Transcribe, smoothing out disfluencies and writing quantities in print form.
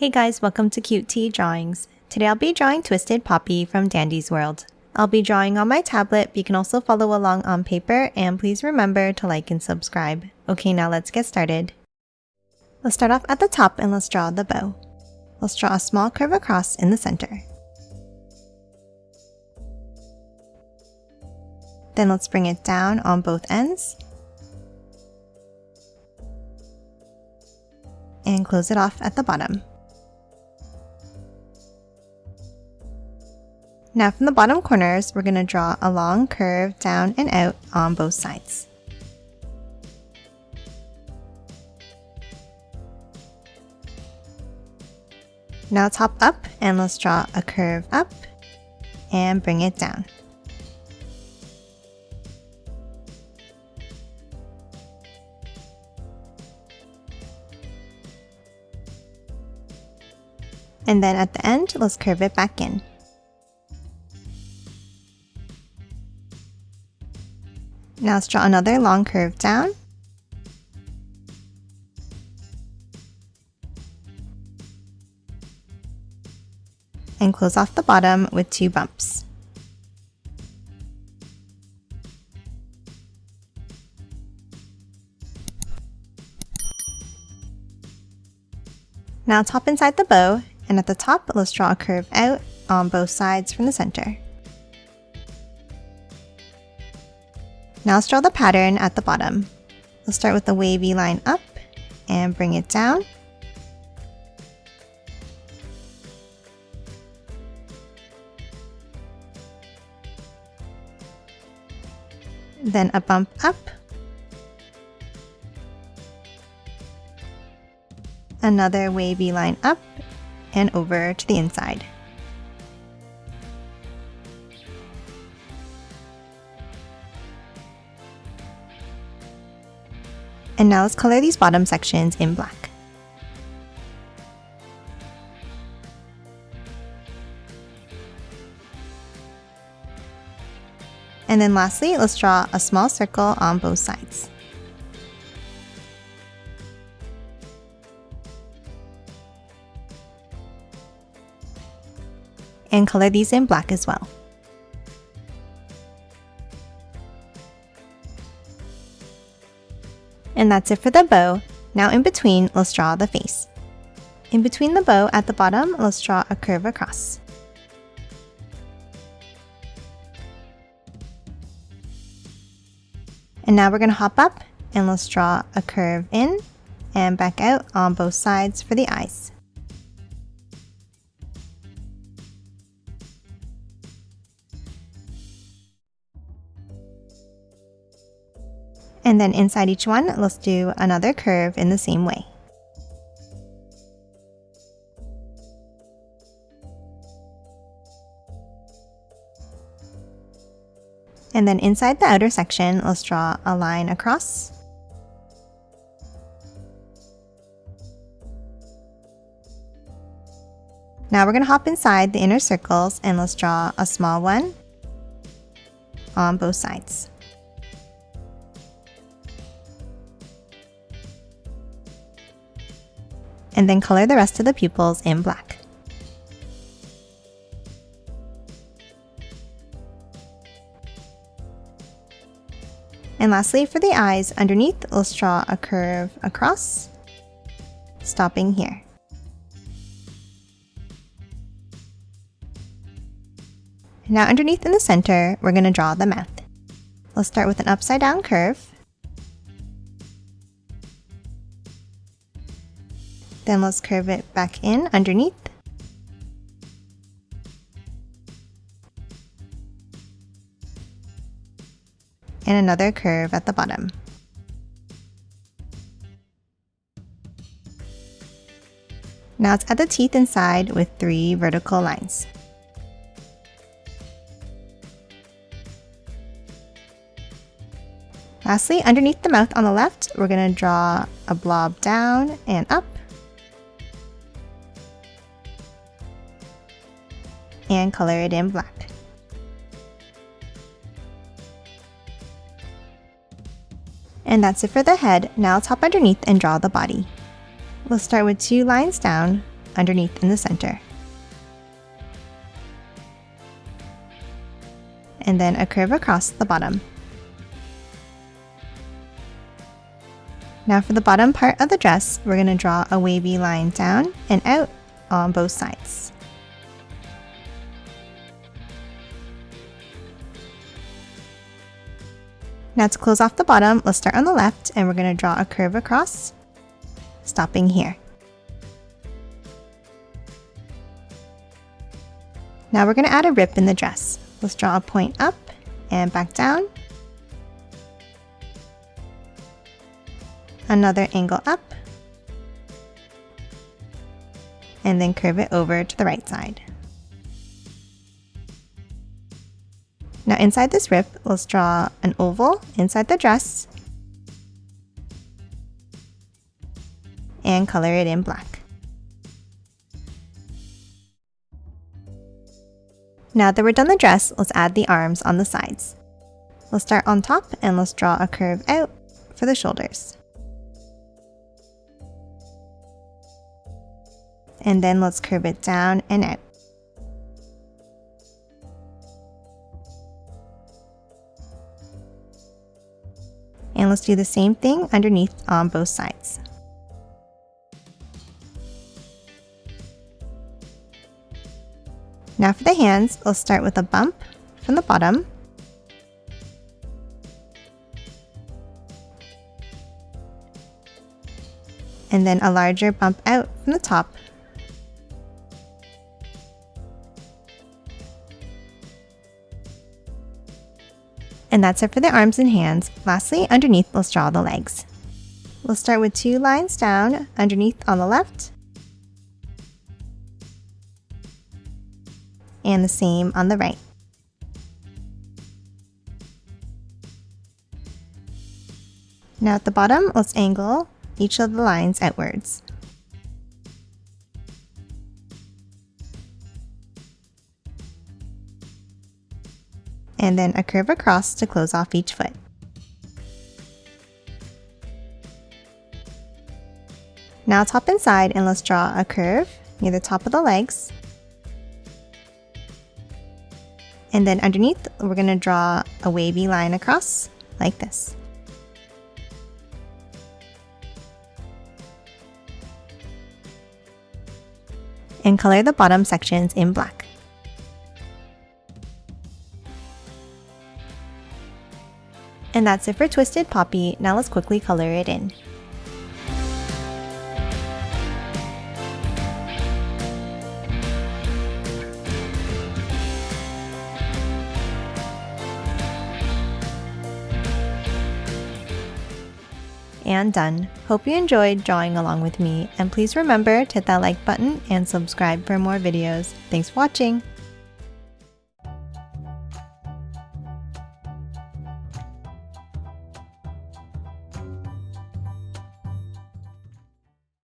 Hey guys, welcome to Cute Tea Drawings. Today I'll be drawing Twisted Poppy from Dandy's World. I'll be drawing on my tablet, but you can also follow along on paper, and please remember to like and subscribe. Okay, now let's get started. Let's start off at the top and let's draw the bow. Let's draw a small curve across in the center. Then let's bring it down on both ends. And close it off at the bottom. Now from the bottom corners, we're going to draw a long curve down and out on both sides. Now top up and let's draw a curve up and bring it down. And then at the end, let's curve it back in. Now let's draw another long curve down. And close off the bottom with 2 bumps. Now top inside the bow, and at the top, let's draw a curve out on both sides from the center. Now let's draw the pattern at the bottom. We'll start with the wavy line up and bring it down. Then a bump up. Another wavy line up and over to the inside. And now let's color these bottom sections in black. And then lastly, let's draw a small circle on both sides. And color these in black as well. And that's it for the bow. Now in between, let's draw the face. In between the bow at the bottom, let's draw a curve across. And now we're going to hop up and let's draw a curve in and back out on both sides for the eyes. And then inside each one, let's do another curve in the same way. And then inside the outer section, let's draw a line across. Now we're going to hop inside the inner circles and let's draw a small one on both sides. And then color the rest of the pupils in black. And lastly, for the eyes underneath, let's draw a curve across, stopping here. Now underneath in the center, we're going to draw the mouth. Let's start with an upside down curve. Then let's curve it back in underneath. And another curve at the bottom. Now let's add the teeth inside with 3 vertical lines. Lastly, underneath the mouth on the left, we're going to draw a blob down and up. And color it in black. And that's it for the head. Now let's hop underneath and draw the body. We'll start with 2 lines down, underneath in the center. And then a curve across the bottom. Now for the bottom part of the dress, we're going to draw a wavy line down and out on both sides. Now to close off the bottom, let's start on the left and we're going to draw a curve across, stopping here. Now we're going to add a rip in the dress. Let's draw a point up and back down. Another angle up. And then curve it over to the right side. Now inside this rip, let's draw an oval inside the dress and color it in black. Now that we're done the dress, let's add the arms on the sides. Let's start on top and let's draw a curve out for the shoulders. And then let's curve it down and out. And let's do the same thing underneath on both sides. Now for the hands, let's start with a bump from the bottom. And then a larger bump out from the top. And that's it for the arms and hands. Lastly, underneath, let's draw the legs. We'll start with 2 lines down underneath on the left, and the same on the right. Now at the bottom, let's angle each of the lines outwards. And then a curve across to close off each foot. Now top and side, and let's draw a curve near the top of the legs. And then underneath, we're going to draw a wavy line across like this. And color the bottom sections in black. And that's it for Twisted Poppy. Now let's quickly color it in. And done. Hope you enjoyed drawing along with me, and please remember to hit that like button and subscribe for more videos. Thanks for watching!